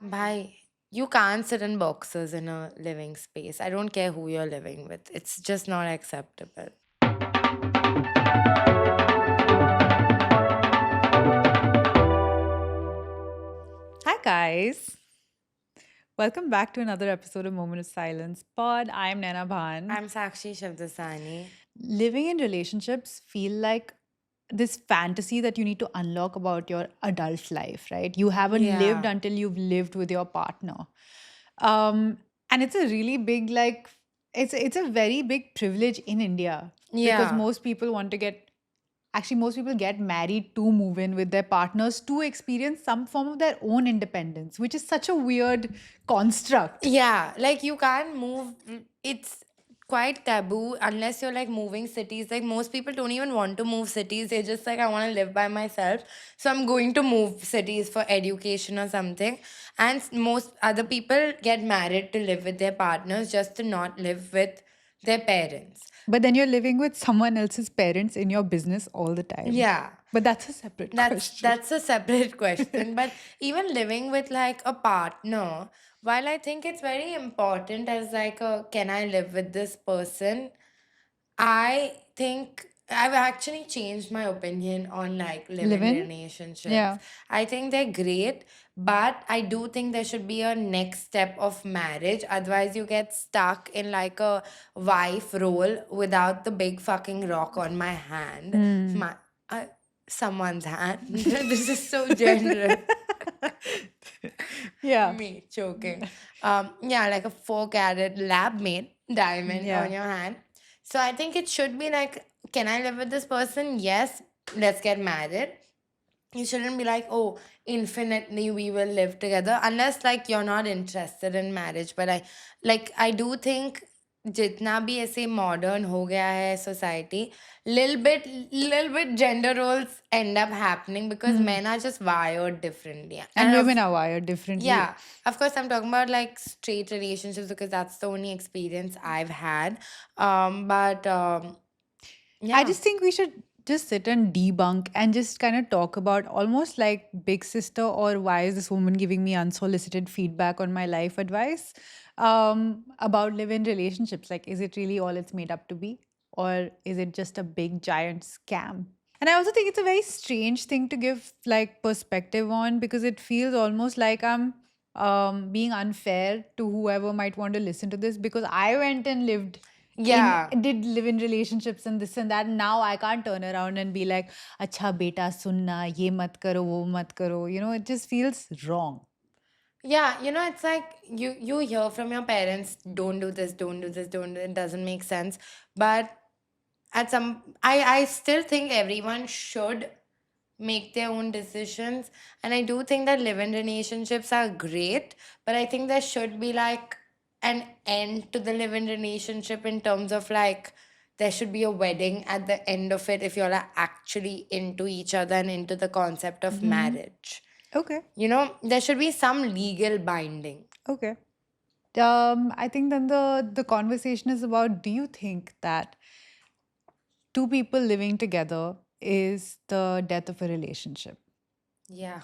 Bhai, you can't sit in boxers in a living space. I don't care who you're living with. It's just not acceptable. Hi, guys. Welcome back to another episode of Moment of Silence Pod. I'm Nana Bhan. I'm Sakshi Shavdasani. Living in relationships feel like this fantasy that you need to unlock about your adult life, right? You haven't lived Yeah. until you've lived with your partner. Um, and it's a really big, like, it's a very big privilege in India because Yeah. most people want to get actually most people get married to move in with their partners to experience some form of their own independence, which is such a weird construct. Yeah. Like you can't move. It's quite taboo unless you're like moving cities. Like most people don't even want to move cities. They're just like, I want to live by myself. So I'm going to move cities for education or something. And most other people get married to live with their partners just to not live with their parents. But then you're living with someone else's parents in your business all the time. Yeah. But that's a separate That's question. that's a separate question. But even living with like a partner, while I think it's very important as like a can I live with this person, I think I've actually changed my opinion on like Live live-in in? relationships. Yeah. I think they're great, but I do think there should be a next step of marriage. Otherwise, you get stuck in like a wife role without the big fucking rock on my hand. Hmm. My someone's hand. This is so general. Yeah. Me choking. Yeah, like a 4 carat lab made diamond on Yeah. your hand. So I think it should be like, can I live with this person? Yes, let's get married. You shouldn't be like, oh, infinitely we will live together unless like you're not interested in marriage. But I do think जितना भी ऐसे modern हो गया है society little bit gender roles end up happening because Hmm. men are just wired differently. And And women are wired differently. yeah, of course, I'm talking about like straight relationships because that's the only experience I've had. But I yeah, just think we should just sit and debunk and just kind of talk about almost like Big Sister or why is this woman giving me unsolicited feedback on my life advice about live in relationships. Like, is it really all it's made up to be? Or is it just a big giant scam? And I also think it's a very strange thing to give like perspective on because it feels almost like I'm being unfair to whoever might want to listen to this because I went and lived in yeah. did live in relationships and this and that. And now I can't turn around and be like, "Acha beta, sunna, ye mat karo, wo mat karo." You know, it just feels wrong. Yeah, it's like you hear from your parents, don't do this, don't do this, don't do it doesn't make sense. But at some I still think everyone should make their own decisions. And I do think that live-in relationships are great, but I think there should be like an end to the live-in relationship in terms of like there should be a wedding at the end of it if you're like actually into each other and into the concept of Hmm. marriage. Okay. There should be some legal binding. Okay. I think then the conversation is about, do you think that two people living together is the death of a relationship? Yeah.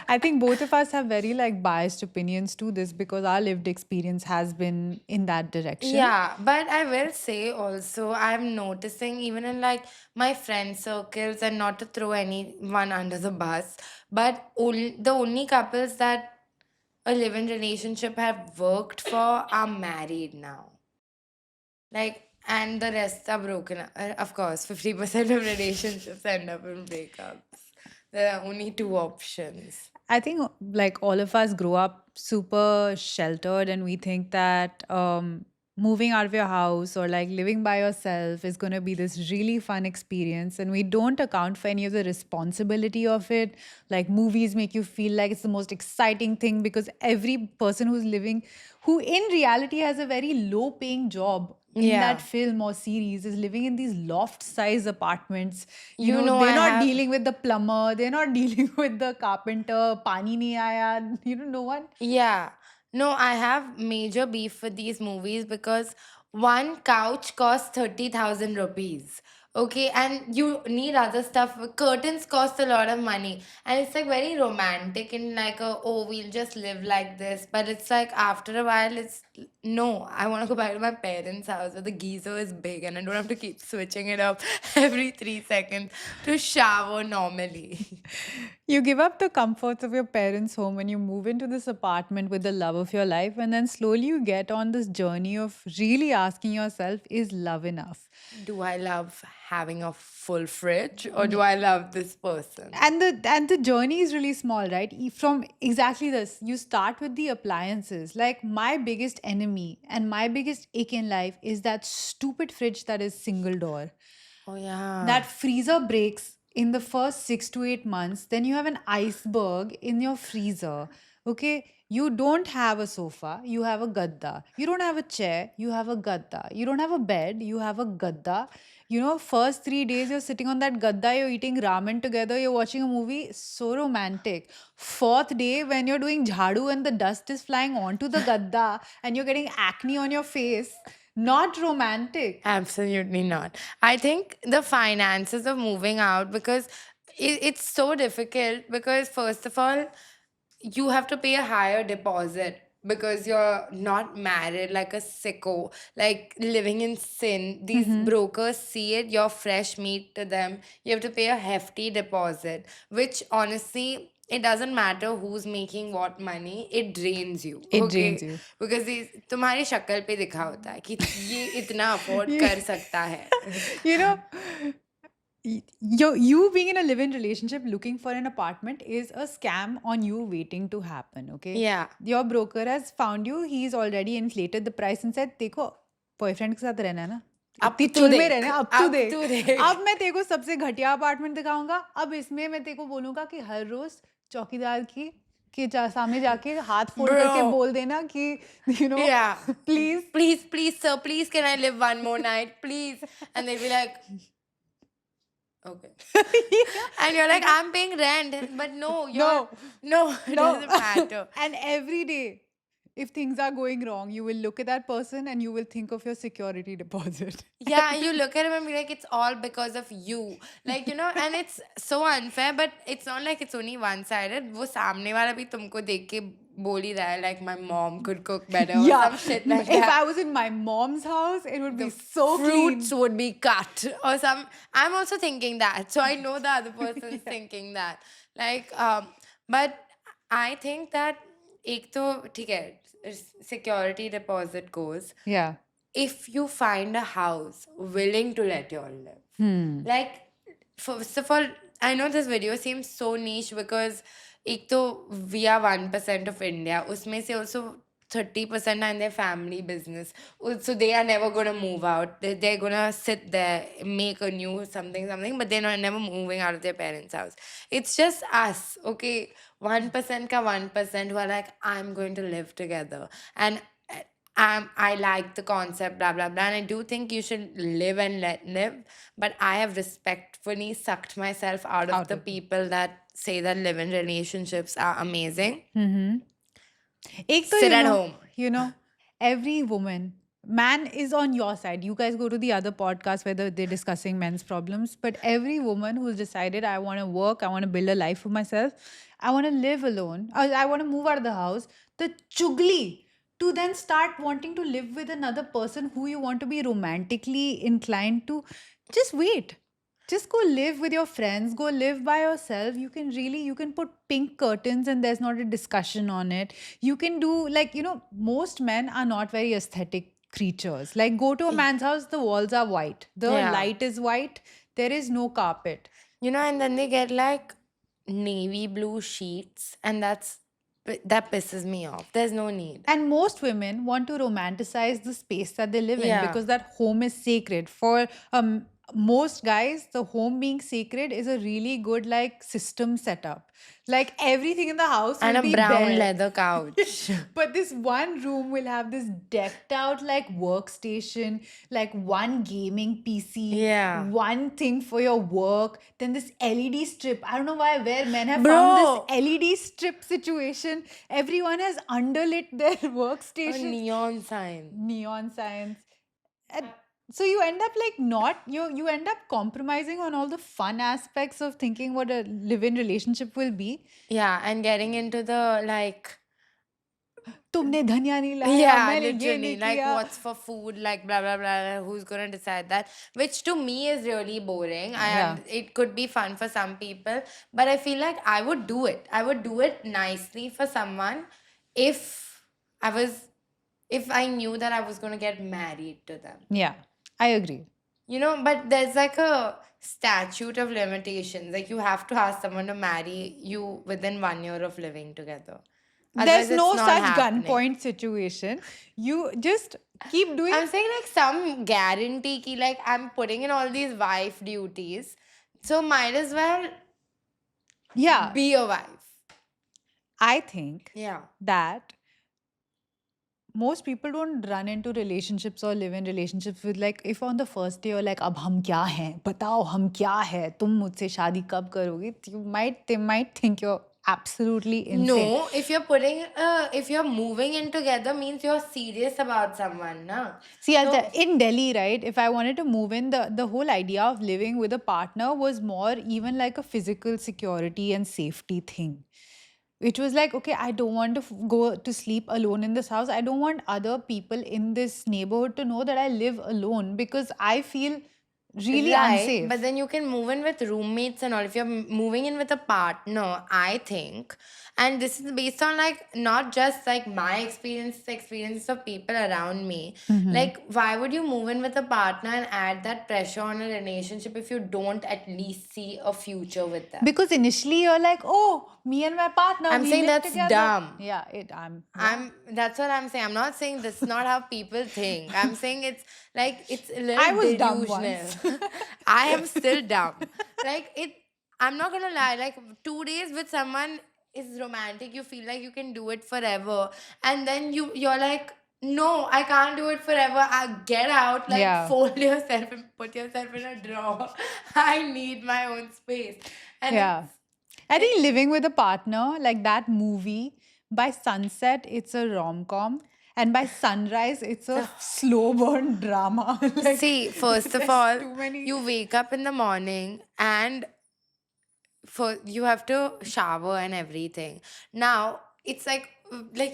I think both of us have very like biased opinions to this because our lived experience has been in that direction. Yeah, but I will say also, I'm noticing even in like my friend circles, and not to throw anyone under the bus, but the only couples that a live-in relationship have worked for are married now. Like, and the rest are broken up. Of course, 50% of relationships end up in breakups. There are only two options. I think like all of us grow up super sheltered and we think that moving out of your house or like living by yourself is going to be this really fun experience and we don't account for any of the responsibility of it. Like movies make you feel like it's the most exciting thing because every person who's living who in reality has a very low paying job in that Yeah. film or series is living in these loft size apartments. You You know, know, they're I not have. dealing with the plumber, they're not dealing with the carpenter, pani nahi aaya, no one. Yeah. No, I have major beef with these movies because one couch costs 30,000 rupees. Okay, and you need other stuff. Curtains cost a lot of money, and it's like very romantic and like a, oh, we'll just live like this. But it's like after a while, it's no, I want to go back to my parents' house where the geyser is big and I don't have to keep switching it up every 3 seconds to shower normally. You give up the comforts of your parents' home and you move into this apartment with the love of your life, and then slowly you get on this journey of really asking yourself, is love enough? Do I love having a full fridge or do I love this person? And the journey is really small, right? From exactly this, you start with the appliances. Like my biggest enemy and my biggest ache in life is that stupid fridge that is single door. Oh, yeah. That freezer breaks in the first 6 to 8 months, then you have an iceberg in your freezer. Okay, you don't have a sofa, you have a gadda. You don't have a chair, you have a gadda. You don't have a bed, you have a gadda. First 3 days you're sitting on that gadda, you're eating ramen together, you're watching a movie, so romantic. Fourth day, when you're doing jhadu and the dust is flying onto the gadda and you're getting acne on your face, not romantic. Absolutely not. I think the finances of moving out, because it's so difficult, because first of all, you have to pay a higher deposit because you're not married like a sicko, like living in sin. These brokers see it, you're fresh meat to them. You have to pay a hefty deposit, which honestly, it doesn't matter who's making what money, it drains you. It Okay, drains you. because तुम्हारी शक्ल पे दिखा होता है कि ये इतना afford कर सकता है. you know you being in a live-in relationship looking for an apartment is a scam on you waiting to happen. Okay, Yeah. your broker has found you, he's already inflated the price and said, देखो boyfriend के साथ रहना है ना, अब इतनी तो चुल में देख, रहना है, अब तो अब देख. तो देख. अब मैं तेरे को सबसे घटिया अपार्टमेंट दिखाऊंगा. अब इसमें मैं तेरे को बोलूंगा कि हर रोज चौकीदार की के सामने जाके हाथ फोल्ड करके Bro. बोल देना कि Yeah. please. Please, sir, please, can I live one more night? Please. And they'll be like, okay. And you're like, I'm paying rent. But no, no, it doesn't matter. And every day, if things are going wrong, you will look at that person and you will think of your security deposit. Yeah, you look at him and be like, it's all because of you. Like, and it's so unfair, but it's not like it's only one-sided. वो सामने वाला भी तुमको देख के बोल ही रहा है, like, my mom could cook better or some shit like If that. I was in my mom's house, it would be so Fruits clean. would be cut or some. I'm also thinking that, so I know the other person's thinking that. Like, but I think that एक तो ठीक है, security deposit goes. Yeah. If you find a house willing to let you all live, like, first of all, I know this video seems so niche because एक तो we are 1% of India, उसमें से also 30% are in their family business. So they are never going to move out. They're going to sit there, make a new something, but they're not never moving out of their parents' house. It's just us, okay? 1% ka 1% who are like, I'm going to live together. And I like the concept, blah, blah, blah. And I do think you should live and let live. But I have respectfully sucked myself out of the people that say that live-in relationships are amazing. एक तो Sit at home. Every woman, man is on your side. You guys go to the other podcast where they're discussing men's problems. But every woman who's decided, I want to work, I want to build a life for myself, I want to live alone, I want to move out of the house, the chugli to then start wanting to live with another person who you want to be romantically inclined to, just wait. Just go live with your friends, go live by yourself. You can put pink curtains and there's not a discussion on it. You can do, like, most men are not very aesthetic creatures. Like, go to a man's house, the walls are white, the Yeah. light is white, there is no carpet. And then they get like navy blue sheets, and that pisses me off. There's no need. And most women want to romanticize the space that they live in Yeah. because that home is sacred. For most guys, the home being sacred is a really good, like, system setup. Like, everything in the house And will a be brown bare. leather couch. But this one room will have this decked out, like, workstation, like one gaming PC, Yeah. one thing for your work, then this LED strip. I don't know where men have Bro. found this LED strip situation. Everyone has underlit their A workstation. neon sign. Neon signs. And So you end up like not you end up compromising on all the fun aspects of thinking what a live-in relationship will be. Yeah, and getting into the like, तुमने धनिया नहीं लाया, yeah, मैंने ये literally, नहीं like किया. what's for food, like blah blah blah. Who's gonna decide that? Which to me is really boring. Yeah. And it could be fun for some people, but I feel like I would do it. I would do it nicely for someone if I was, if I knew that I was gonna get married to them. Yeah. I agree. You know, but there's like a statute of limitations. Like you have to ask someone to marry you within 1 year of living together. There's Otherwise, it's no not such happening. gunpoint situation. You just keep doing. I'm saying like some guarantee ki like I'm putting in all these wife duties, so might as well Yeah. be a wife. I think Yeah. that most people don't run into relationships or live in relationships with like if on the first day you're like अब हम क्या हैं बताओ हम क्या है तुम मुझसे शादी कब करोगे they might think you're absolutely insane. No, if you're putting, if you're moving in together, means you're serious about someone, na? See, So- in Delhi, right, if I wanted to move in, the whole idea of living with a partner was more even like a physical security and safety thing. It was like, okay, I don't want to go to sleep alone in this house. I don't want other people in this neighborhood to know that I live alone because I feel really Right, unsafe. but then you can move in with roommates and all. If you're moving in with a partner, I think, and this is based on like not just like my experience, the experiences of people around me. Like, why would you move in with a partner and add that pressure on a relationship if you don't at least see a future with them? Because initially you're like, oh, me and my partner, I'm we saying live that's together. dumb. Yeah, That's what I'm saying. I'm not saying this is not how people think. I'm saying it's like it's a little I was dumb delusional. I am still dumb. Like it, I'm not gonna lie, like 2 days with someone is romantic. You feel like you can do it forever. And then you're like, no, I can't do it forever. I get out, like Yeah. fold yourself and put yourself in a drawer. I need my own space. And Yeah. I think living with a partner, like that movie, by sunset, it's a rom com. And by sunrise, it's a slow burn drama. Like, see, first of there's all, too many- you wake up in the morning and for you have to shower and everything. Now it's like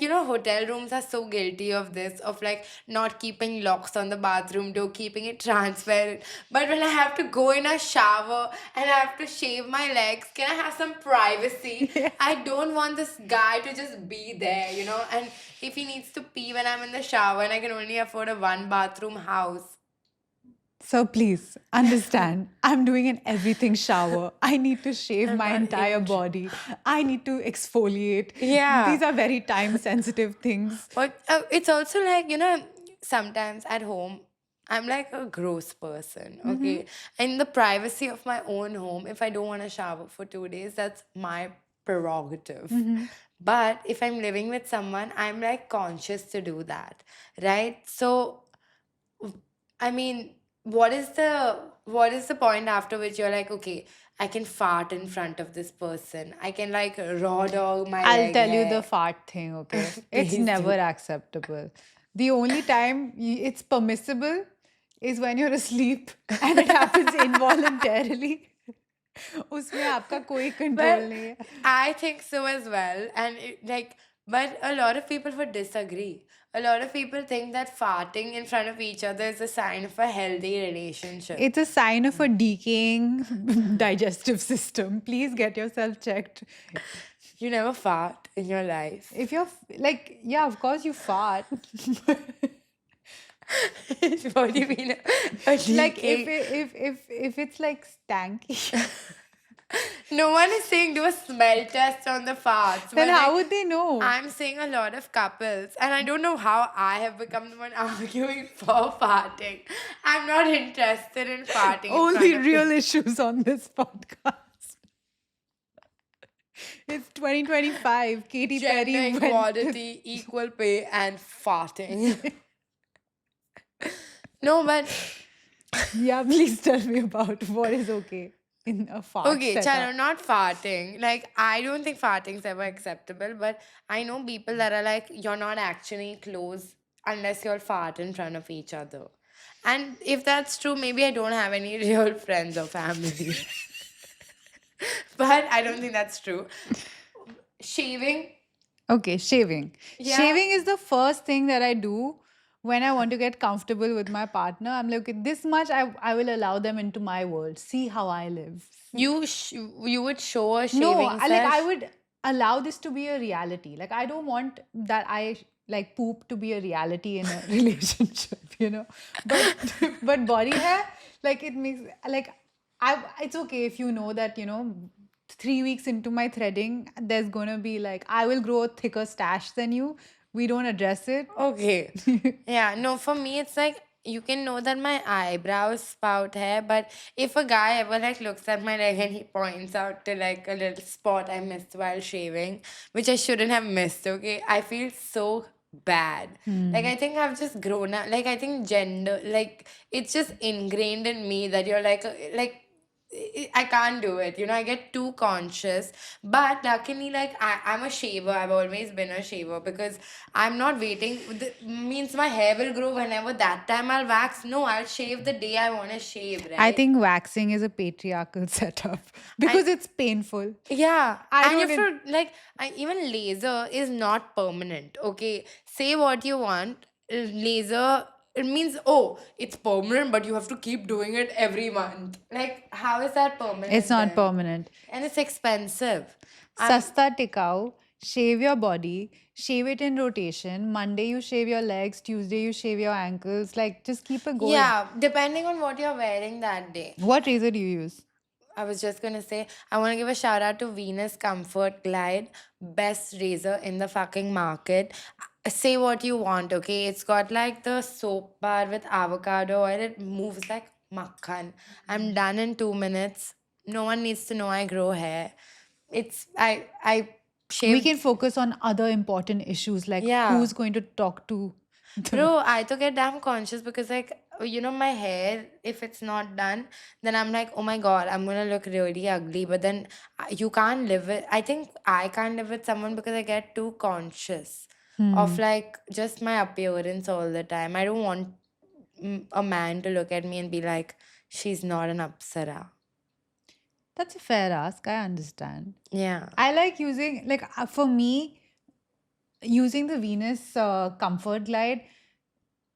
you know, hotel rooms are so guilty of this, of like not keeping locks on the bathroom door, keeping it transparent. But when I have to go in a shower and I have to shave my legs, can I have some privacy? I don't want this guy to just be there, you know. And if he needs to pee when I'm in the shower and I can only afford a one bathroom house, So please understand, I'm doing an everything shower. I need to shave my not entire huge. body. I need to exfoliate. Yeah. These are very time sensitive things. But it's also like, you know, sometimes at home, I'm like a gross person, okay? In the privacy of my own home, if I don't want to shower for 2 days, that's my prerogative. But if I'm living with someone, I'm like conscious to do that, right? So, I mean, what is the point after which you're like, okay, I can fart in front of this person. I can like raw dog my I'll leg tell you hair. the fart thing, okay? It's Please never do. acceptable. The only time it's permissible is when you're asleep and it happens involuntarily. उसमें आपका कोई control But नहीं है. I think so as well. And but a lot of people would disagree. A lot of people think that farting in front of each other is a sign of a healthy relationship. It's a sign of a decaying digestive system. Please get yourself checked. You never fart in your life. If you're like, yeah, of course you fart. What do you mean? A Like decay? if it's like stanky, No one is saying do a smell test on the farts. then but, how like, would they know? I'm seeing a lot of couples, and I don't know how I have become the one arguing for farting. I'm not interested in farting. in Only front of real issues on this podcast. It's 2025. Katy Perry gender went. equality, equal pay, and farting. No, but Yeah, please tell me about what is okay in a fart okay, setup. Chalo, not farting. Like, I don't think farting is ever acceptable, but I know people that are like, you're not actually close unless you'll fart in front of each other. And if that's true, maybe I don't have any real friends or family. But I don't think that's true. Shaving, Okay, shaving. yeah. Shaving is the first thing that I do when I want to get comfortable with my partner. I'm like, okay, this much I will allow them into my world. See how I live. You would show a No, shaving I sesh. would allow this to be a reality. Like I don't want that like poop to be a reality in a relationship, you know. But but body hair, like it makes like I it's okay if you know that, 3 weeks into my threading, there's gonna be like I will grow a thicker stash than you. We don't address it. Okay. Yeah, no, for me it's like you can know that my eyebrows spout hair, but if a guy ever like looks at my leg and he points out to like a little spot I missed while shaving, which I shouldn't have missed, okay, I feel so bad. Like Hmm. I think I've just grown up. Like I think gender, like it's just ingrained in me that you're like I can't do it. I get too conscious. But luckily, like I'm a shaver. I've always been a shaver because I'm not waiting. Means my hair will grow whenever that time I'll wax. No, I'll shave the day I want to shave, I right? think waxing is a patriarchal setup I because it's painful. Yeah, I and you don't have to like even laser is not permanent. Okay, say what you want. Laser it means it's permanent, but you have to keep doing it every month. Like how is that It's permanent not then? permanent. And it's expensive. I'm Sasta tikau, shave your body, shave it in rotation. Monday you shave your legs, Tuesday you shave your ankles. Like just keep it going. Yeah, depending on what you're wearing that day. What razor do you use? I was just gonna say, I want to give a shout out to Venus Comfort Glide, best razor in the fucking market. Say what you want, okay? It's got like the soap bar with avocado oil. It moves like makhan. I'm done in 2 minutes. No one needs to know I grow hair. I We can shaved. focus on other important issues like Yeah. who's going to talk to the. Bro, I to get damn conscious because like my hair, if it's not done, then I'm like, oh my god, I'm gonna look really ugly. But then you can't live with. I think I can't live with someone because I get too conscious of Hmm. like just my appearance all the time. I don't want a man to look at me and be like, she's not an apsara. That's a fair ask. I understand. Yeah, I like using, like, for me, using the Venus Comfort Glide,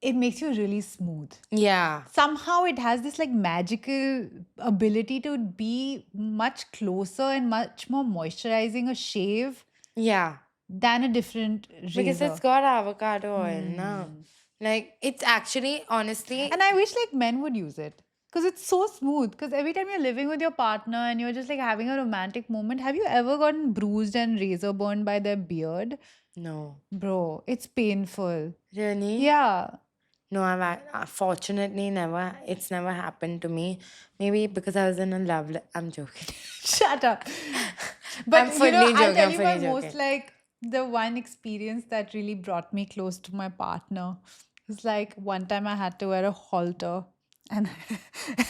it makes you really smooth. yeah, Somehow it has this like magical ability to be much closer and much more moisturizing a shave yeah. than a different Because it's razor. got avocado oil now. Hmm. Like it's actually honestly, And I wish like men would use it because it's so smooth. Because every time you're living with your partner and you're just like having a romantic moment, have you ever gotten bruised and razor burned by their beard? no. Bro, it's painful. Really? Yeah. No, fortunately never. It's never happened to me. Maybe because I was in a I'm joking. Shut up. I'm But fully I'll joking. tell I'm you my fully most joking. like the one experience that really brought me close to my partner. It's like one time I had to wear a halter and,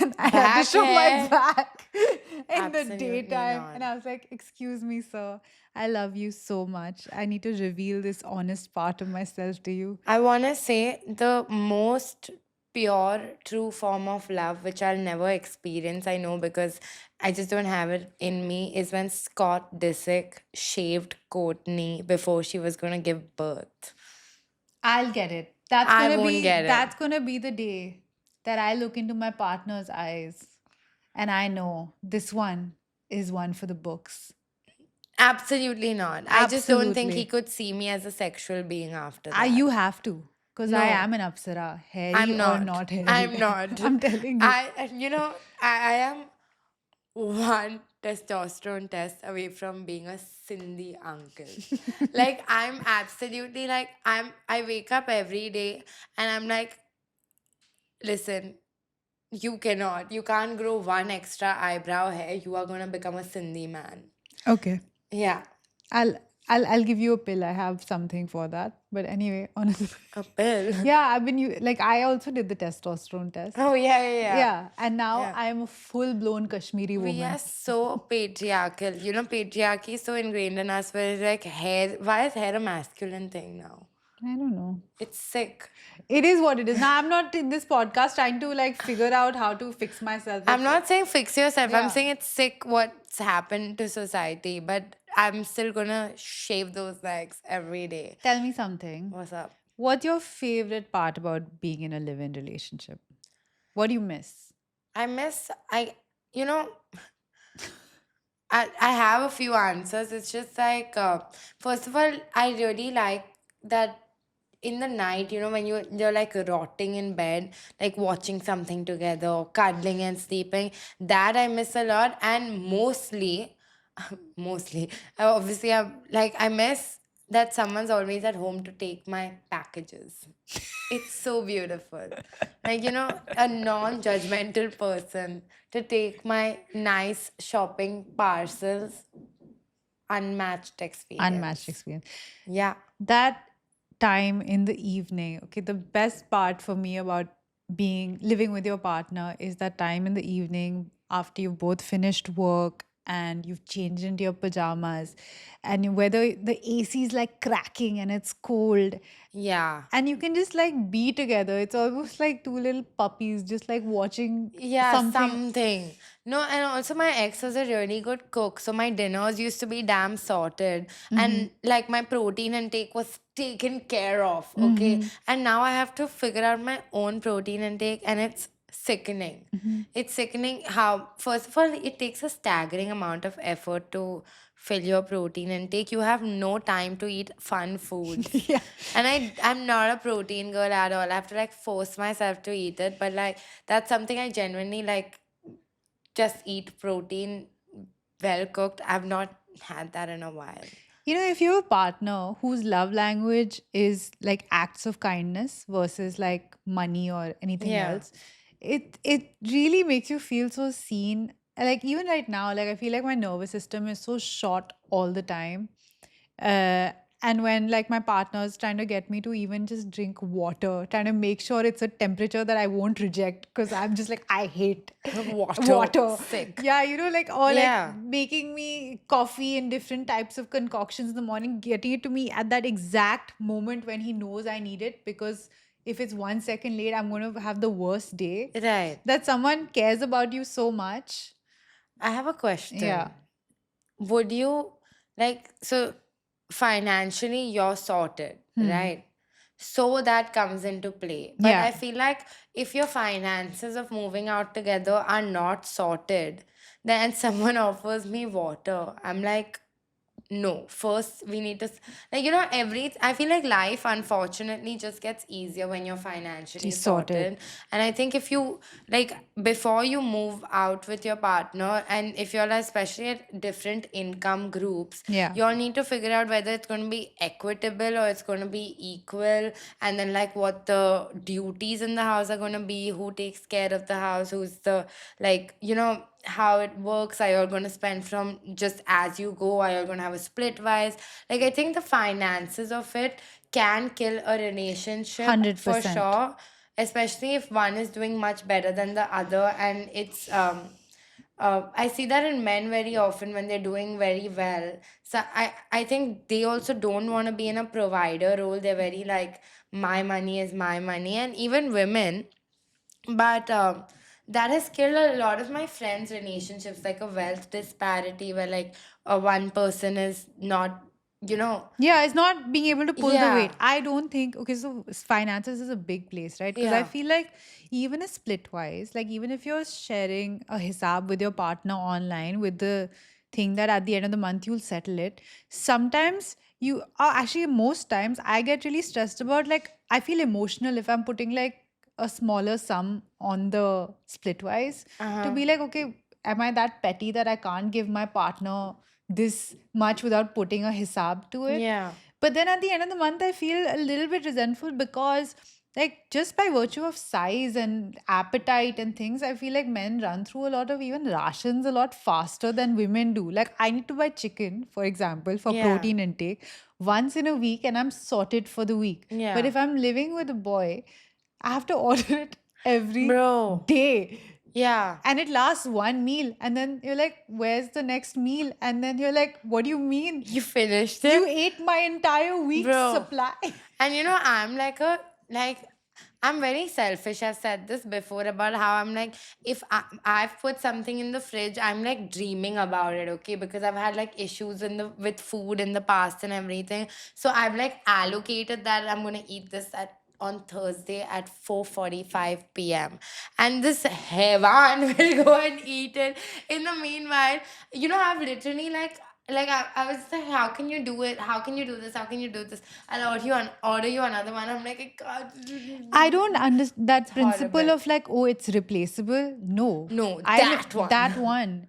and I had to Back show my hair? back in the Absolutely daytime. not. And I was like, excuse me, sir. I love you so much. I need to reveal this honest part of myself to you. I want to say the most pure, true form of love, which I'll never experience, I know because I just don't have it in me, is when Scott Disick shaved Courtney before she was going to give birth. I'll get it. I won't get it. That's gonna be the day that I look into my partner's eyes and I know this one is one for the books. Absolutely not. I just don't think he Absolutely. could see me as a sexual being after that. You have to, because I No. am an Apsara, hairy I'm or not. not hairy. I'm not. I'm telling you. I am one testosterone test away from being a Sindhi uncle. Like I'm absolutely like I wake up every day and I'm like, listen, you can't grow one extra eyebrow hair. You are gonna become a Sindhi man. Okay. Yeah. I'll I'll give you a pill. I have something for that. But anyway, honestly. A pill. Yeah, like I also did the testosterone test. Oh yeah, yeah, yeah. Yeah, and now Yeah. I am a full-blown Kashmiri We woman. are so patriarchal. Patriarchy is so ingrained in us where it's like hair. Why is hair a masculine thing now? I don't know. It's sick. It is what it is. Now, I'm not in this podcast trying to like figure out how to fix myself. I'm not saying fix yourself. I'm Yeah. saying it's sick what's happened to society, but I'm still gonna shave those legs every day. Tell me something. What's up? What's your favorite part about being in a live-in relationship? What do you miss? You know, I have a few answers. It's just like, first of all, I really like that in the night, when you're like rotting in bed, like watching something together, or cuddling and sleeping. That I miss a lot, and mostly, obviously, I miss that someone's always at home to take my packages. It's so beautiful. Like, a non-judgmental person to take my nice shopping parcels. Unmatched experience. Unmatched experience. Yeah. That time in the evening, okay, the best part for me about living with your partner is that time in the evening after you've both finished work and you've changed into your pajamas, and whether the AC is like cracking and it's cold, Yeah. and you can just like be together. It's almost like two little puppies just like watching Yeah, something. something. No, and also my ex was a really good cook, so my dinners used to be damn sorted, and like my protein intake was taken care of, okay? And now I have to figure out my own protein intake, and it's sickening. It's sickening how, first of all, it takes a staggering amount of effort to fill your protein intake. You have no time to eat fun foods. Yeah. And I'm not a protein girl at all. I have to like force myself to eat it, but like that's something I genuinely like, just eat protein well cooked. I've not had that in a while. You know, if you have a partner whose love language is like acts of kindness versus like money or anything Yeah. else, it really makes you feel so seen. Like even right now, like I feel like my nervous system is so short all the time. And when like my partner's trying to get me to even just drink water, trying to make sure it's a temperature that I won't reject, because I'm just like, I hate water. Sick. Yeah, like, or Yeah. like making me coffee in different types of concoctions in the morning, getting it to me at that exact moment when he knows I need it, because if it's 1 second late, I'm going to have the worst day. Right. That someone cares about you so much. I have a question. Yeah. Would you so financially you're sorted, right? So that comes into play. But Yeah. I feel like if your finances of moving out together are not sorted, then someone offers me water, I'm like, no, first we need to I feel like life unfortunately just gets easier when you're financially She's sorted. sorted. And I think if you like, before you move out with your partner, and if you're like, especially at different income groups, Yeah. you all need to figure out whether it's going to be equitable or it's going to be equal, and then like what the duties in the house are going to be, who takes care of the house, who's the how it works. Are you all going to spend from just as you go? Are you all going to have a split wise? Like, I think the finances of it can kill a relationship for 100%. sure, especially if one is doing much better than the other. And I see that in men very often when they're doing very well. So I think they also don't want to be in a provider role. They're very like, my money is my money. And even women, but that has killed a lot of my friends' relationships, like a wealth disparity where like one person is not, Yeah, it's not being able to pull the Yeah. weight. I don't think, okay, so finances is a big place, right? Because I Yeah. feel like even a split wise, like even if you're sharing a hisab with your partner online with the thing that at the end of the month you'll settle it, sometimes you are actually, most times I get really stressed about, like, I feel emotional if I'm putting like a smaller sum on the splitwise to Uh-huh. be like, okay, am I that petty that I can't give my partner this much without putting a hisab to it? Yeah. But then at the end of the month, I feel a little bit resentful because, like, just by virtue of size and appetite and things, I feel like men run through a lot of even rations a lot faster than women do. Like, I need to buy chicken, for example, for Yeah. protein intake once in a week and I'm sorted for the week. But Yeah. if I'm living with a boy, I have to order it every Bro. day. Yeah. And it lasts one meal. And then you're like, where's the next meal? And then you're like, what do you mean? You finished You it? ate my entire week's Bro. supply. And I'm like I'm very selfish. I've said this before about how I'm like, if I've put something in the fridge, I'm like dreaming about it, okay? Because I've had like issues with food in the past and everything. So I've like allocated that I'm gonna eat this at on Thursday at 4:45 p.m. And this heaven will go and eat it. In the meanwhile, I've literally I was like, how can you do it? How can you do this? How can you do this? I'll order you another one. I'm like, I I can't. don't understand It's that principle horrible. of like, oh, it's replaceable. No, No, I that that one. one.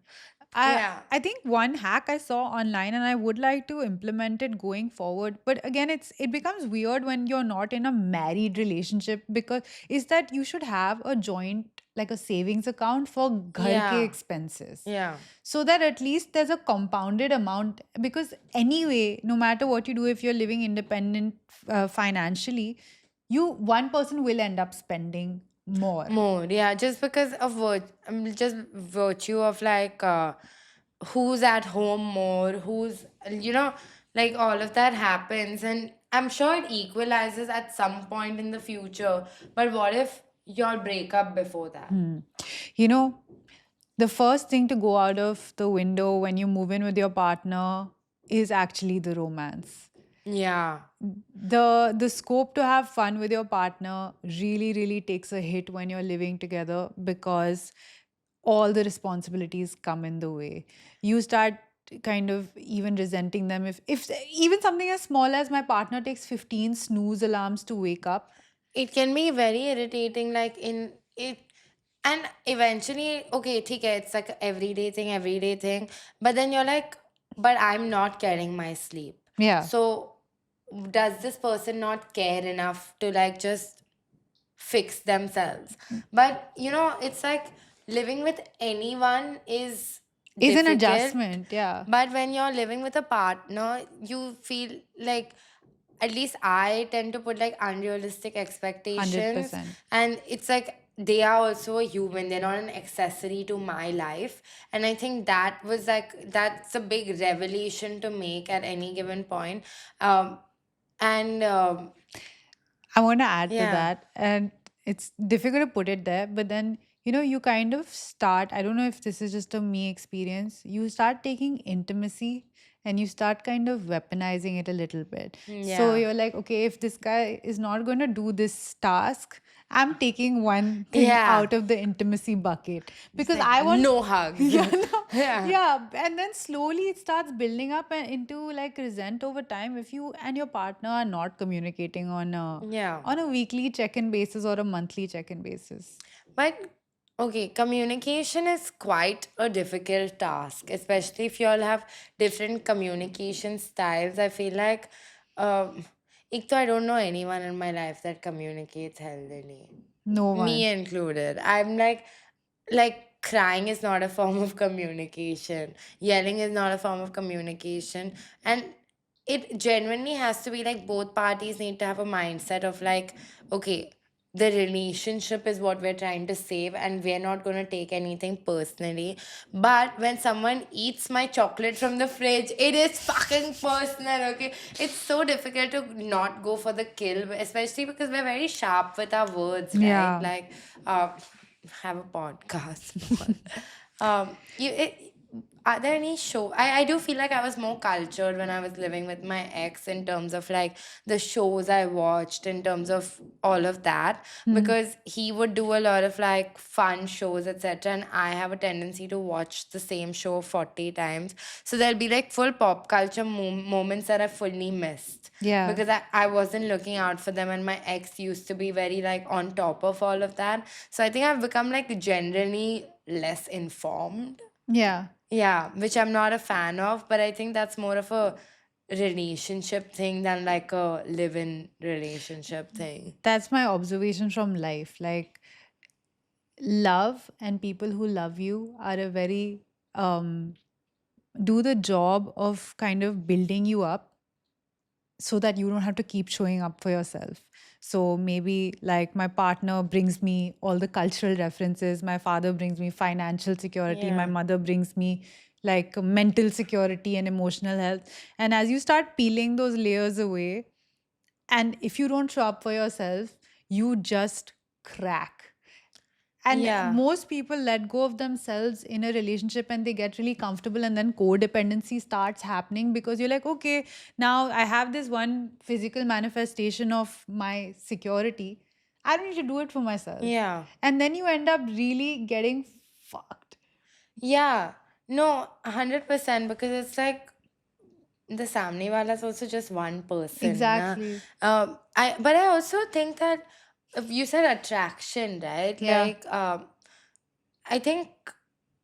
I Yeah. I think one hack I saw online and I would like to implement it going forward. But again, it becomes weird when you're not in a married relationship because is that you should have a joint like a savings account for ghar ke Yeah. expenses Yeah. so that at least there's a compounded amount because anyway no matter what you do if you're living independent financially you one person will end up spending more. More. Yeah. Just because of just virtue of who's at home more, like all of that happens. And I'm sure it equalizes at some point in the future. But what if y'all break up before that? Hmm. You know, the first thing to go out of the window when you move in with your partner is actually the romance. Yeah. The scope to have fun with your partner really takes a hit when you're living together because all the responsibilities come in the way. You start kind of even resenting them if even something as small as my partner takes 15 snooze alarms to wake up. It can be very irritating, like in it, and eventually, okay, okay, it's like a everyday thing, but then you're like, but I'm not getting my sleep. Yeah. So, does this person not care enough to like just fix themselves? But it's like living with anyone is Is an difficult, adjustment, yeah. but when you're living with a partner, you feel like, at least I tend to put like unrealistic expectations, 100%. and it's like they are also a human, they're not an accessory to my life. And I think that's a big revelation to make at any given point. And I want to add to Yeah. that, and it's difficult to put it there, but then you kind of start. I don't know if this is just a me experience. You start taking intimacy and you start kind of weaponizing it a little bit. So Yeah. you're like, okay, if this guy is not going to do this task, I'm taking one thing Yeah. out of the intimacy bucket It's because like I want. no hugs. Yeah, no, Yeah. yeah, and then slowly it starts building up into like resent over time if you and your partner are not communicating Yeah. on a weekly check-in basis or a monthly check-in basis. But okay, communication is quite a difficult task, especially if you all have different communication styles. I feel like, um, I don't know anyone in my life that communicates healthily, No me one. included. I'm like crying is not a form of communication, yelling is not a form of communication, and it genuinely has to be like both parties need to have a mindset of like, okay, the relationship is what we're trying to save, and we're not going to take anything personally. But when someone eats my chocolate from the fridge, it is fucking personal, okay? It's so difficult to not go for the kill, especially because we're very sharp with our words, right? Yeah. Like, have a podcast. Are there any I do feel like I was more cultured when I was living with my ex in terms of like the shows I watched, in terms of all of that, Hmm. because he would do a lot of like fun shows, etc. And I have a tendency to watch the same show 40 times. So there'll be like full pop culture moments that I fully missed Yeah. because I wasn't looking out for them, and my ex used to be very like on top of all of that. So I think I've become like generally less informed. Yeah. Yeah, which I'm not a fan of, but I think that's more of a relationship thing than like a live-in relationship thing. That's my observation from life. Like love and people who love you are a very do the job of kind of building you up so that you don't have to keep showing up for yourself. So maybe like my partner brings me all the cultural references, my father brings me financial security, my Yeah. mother brings me like mental security and emotional health. And as you start peeling those layers away, and if you don't show up for yourself, you just crack. And Yeah. most people let go of themselves in a relationship and they get really comfortable, and then codependency starts happening because you're like, okay, now I have this one physical manifestation of my security. I don't need to do it for myself. Yeah. And then you end up really getting fucked. Yeah. No, 100%, because it's like the Samne wala is also just one person. Na? Exactly. But I also think that if you said attraction, right? Yeah. Like, I think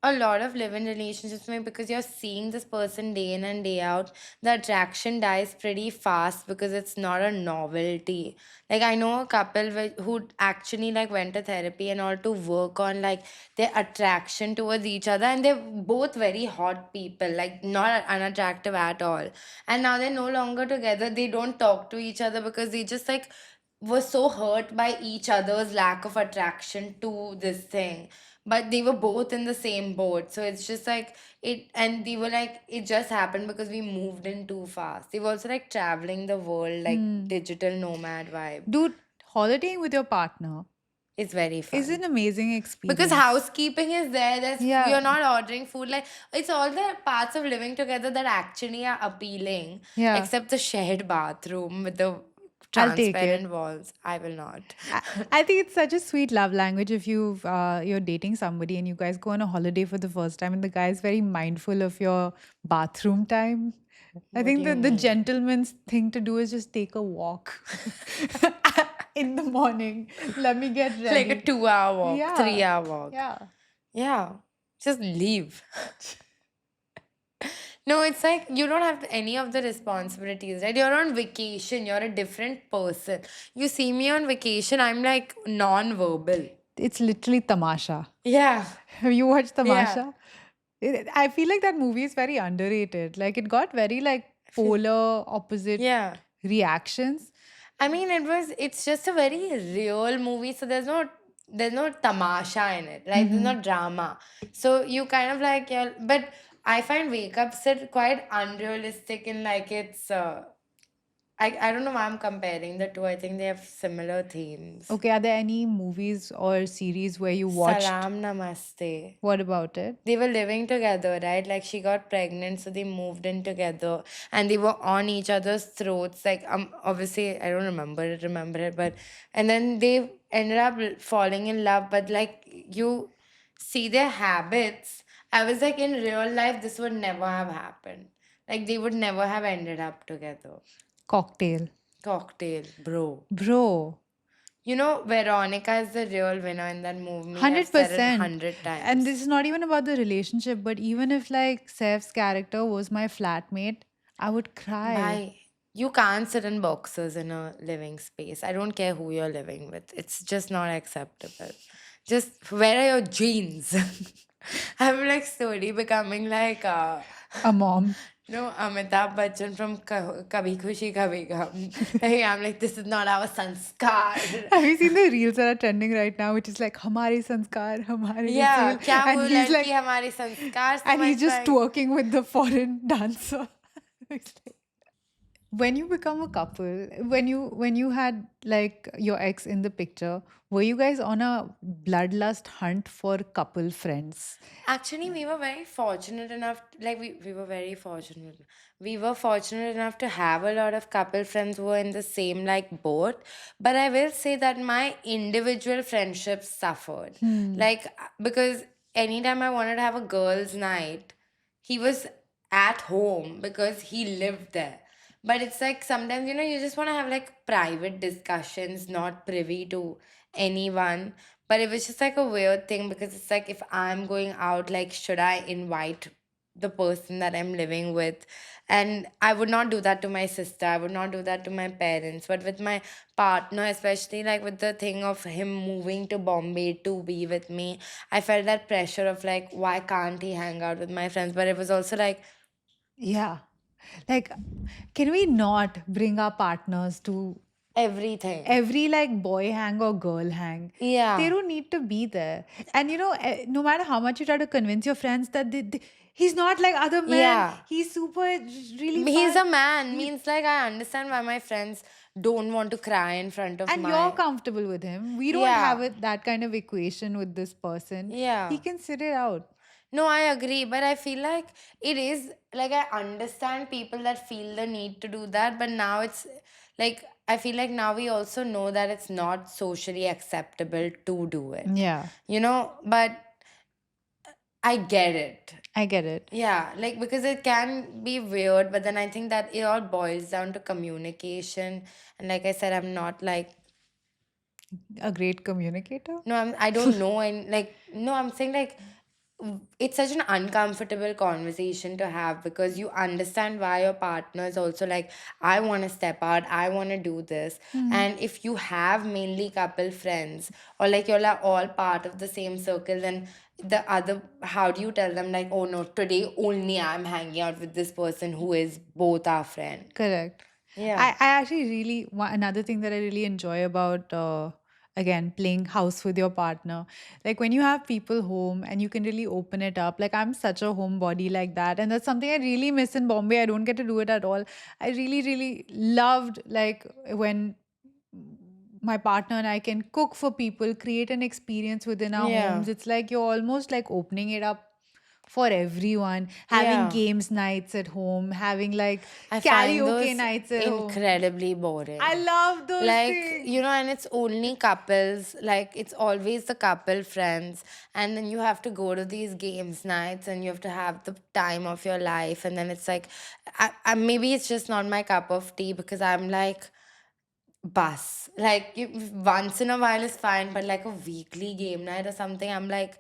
a lot of live in relationships, maybe because you're seeing this person day in and day out, the attraction dies pretty fast because it's not a novelty. Like, I know a couple who actually like went to therapy and all to work on like their attraction towards each other, and they're both very hot people, like not unattractive at all. And now they're no longer together. They don't talk to each other because they just like were so hurt by each other's lack of attraction to this thing, but they were both in the same boat. So it's just like it, and they were like, it just happened because we moved in too fast. They were also like traveling the world, like Hmm. digital nomad vibe. Dude, holidaying with your partner It's very is an fun amazing because experience. housekeeping is there. Yeah. You're not ordering food. Like, it's all the parts of living together that actually are appealing, Yeah. except the shared bathroom with the I'll take it. transparent walls. I will not. I, I think it's such a sweet love language if you're dating somebody and you guys go on a holiday for the first time and the guy is very mindful of your bathroom time. I What do think you that the mean? gentleman's thing to do is just take a walk in the morning. Let me get Like a ready. 2 hour walk, Yeah. 3 hour walk. Yeah. Yeah, just leave. No, it's like you don't have any of the responsibilities, right? You're on vacation, you're a different person. You see me on vacation, I'm like non-verbal. It's literally Tamasha. Yeah, Have you watched yeah. Tamasha? I feel like that movie is very underrated. Like it got very like I feel- polar opposite Yeah. reactions. I mean, it's just a very real movie, so there's no tamasha in it, right? There's Hmm. no drama. So you kind of like, yeah, but I find Wake Up Sid quite unrealistic in like I don't know why I'm comparing the two. I think they have similar themes. Okay, are there any movies or series where you watched? Salam Namaste. What about it? They were living together, right? Like she got pregnant, so they moved in together, and they were on each other's throats. Like obviously I don't remember it, but and then they ended up falling in love. But like you see their habits, I was like, in real life, this would never have happened. Like they would never have ended up together. Cocktail. Cocktail, bro. Bro, You know, Veronica is the real winner in that movie. I've said it 100%. 100 times. And this is not even about the relationship, but even if like Saif's character was my flatmate, I would cry. Bye. You can't sit in boxers in a living space. I don't care who you're living with. It's just not acceptable. Just where are your jeans? I'm like slowly becoming like A mom. no, Amitabh Bachchan from Kabhi Khushi Kabhi Gum. Like, I'm like, this is not our sanskar. Have you seen the reels that are trending right now, which is like "Hamare sanskar, hamare Yeah, usul," क्या and वो he's लड़की like, हमारे संस्कार and he's just समझ twerking with the foreign dancer. It's like- when you become a couple, when you had like your ex in the picture, were you guys on a bloodlust hunt for couple friends? Actually, we were very fortunate enough, like we were very fortunate. We were fortunate enough to have a lot of couple friends who were in the same like boat. But I will say that my individual friendships suffered. Hmm. Like because anytime I wanted to have a girls' night, he was at home because he lived there. But it's like sometimes, you just want to have like private discussions, not privy to anyone. But it was just like a weird thing because it's like, if I'm going out, like, should I invite the person that I'm living with? And I would not do that to my sister. I would not do that to my parents. But with my partner, especially like with the thing of him moving to Bombay to be with me, I felt that pressure of like, why can't he hang out with my friends? But it was also like, Yeah. Like, can we not bring our partners to Everything. every like boy hang or girl hang? They Yeah. don't need to be there. And no matter how much you try to convince your friends that he's not like other men, Yeah. he's super really He's a fun. man. Means like I understand why my friends don't want to cry in front of And you're my. comfortable with him. We don't have Yeah. it that kind of equation with this person. He Yeah. can sit it out. No, I agree, but I feel like it is like I understand people that feel the need to do that, but now it's like I feel like now we also know that it's not socially acceptable to do it. Yeah, But I get it. I get it. Yeah, like because it can be weird, but then I think that it all boils down to communication. And like I said, I'm not like A great communicator. no, I don't know, and like no, I'm saying like it's such an uncomfortable conversation to have because you understand why your partner is also like, I want to step out, I want to do this. Hmm. And if you have mainly couple friends or like you're like all part of the same circle, then the other, how do you tell them like, oh no, today only I'm hanging out with this person who is both our friend? Correct. Yeah. I actually really another thing that I really enjoy about again playing house with your partner, like when you have people home and you can really open it up. Like I'm such a homebody like that, and that's something I really miss in Bombay. I don't get to do it at all. I really really loved like when my partner and I can cook for people, create an experience within our Yeah. homes. It's like you're almost like opening it up for everyone, having Yeah. games nights at home, having like I find karaoke those nights at home. incredibly I boring. love those Like, things. and it's only couples, like, it's always the couple friends. And then you have to go to these games nights and you have to have the time of your life. And then it's like, maybe it's just not my cup of tea because I'm like, bus. Like, once in a while is fine, but like a weekly game night or something, I'm like,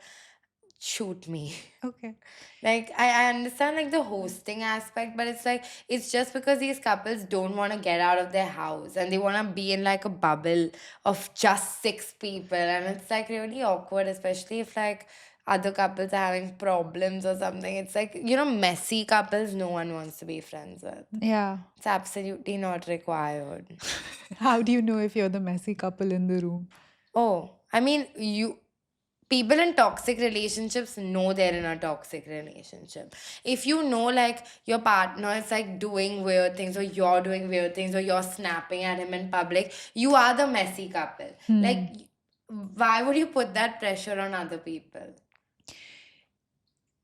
shoot me. Okay. Like I understand like the hosting aspect, but it's like it's just because these couples don't want to get out of their house and they want to be in like a bubble of just six people, and it's like really awkward, especially if like other couples are having problems or something. It's like messy couples no one wants to be friends with. Yeah. It's absolutely not required. How do you know if you're the messy couple in the room? Oh, I mean, people in toxic relationships know they're in a toxic relationship. If you know, like, your partner is like doing weird things, or you're doing weird things, or you're snapping at him in public, you are the messy couple. Hmm. Like, why would you put that pressure on other people?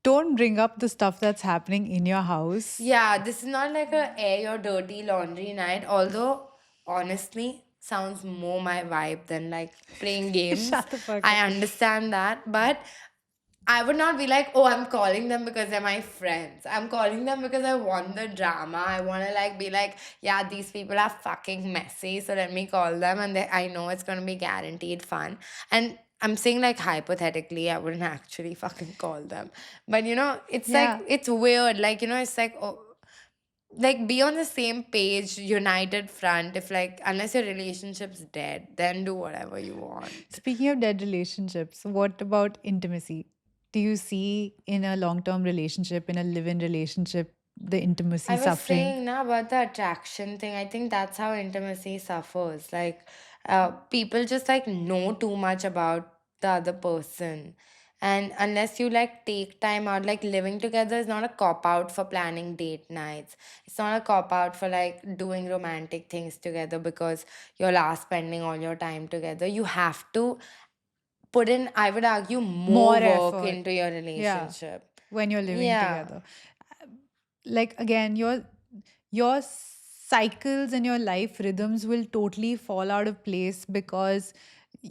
Don't bring up the stuff that's happening in your house. Yeah, this is not like a air your dirty laundry night, although honestly sounds more my vibe than like playing games. Shut the fuck I up. understand that, but I would not be like, oh, I'm calling them because they're my friends. I'm calling them because I want the drama. I want to like be like, yeah, these people are fucking messy, so let me call them, and I know it's gonna be guaranteed fun. And I'm saying like hypothetically, I wouldn't actually fucking call them, but it's like Yeah. it's weird. Like it's like oh, like be on the same page, united front. If like unless your relationship's dead, then do whatever you want. Speaking of dead relationships, what about intimacy? Do you see in a long term relationship, in a live in relationship, the intimacy I was suffering? saying now about the attraction thing. I think that's how intimacy suffers. Like, people just like know too much about the other person. And unless you like take time out, like living together is not a cop out for planning date nights. It's not a cop out for like doing romantic things together because you're last spending all your time together. You have to put in, I would argue, More more work effort. into your Yeah. relationship. When you're living Yeah. together. Like again, your cycles and your life rhythms will totally fall out of place because y-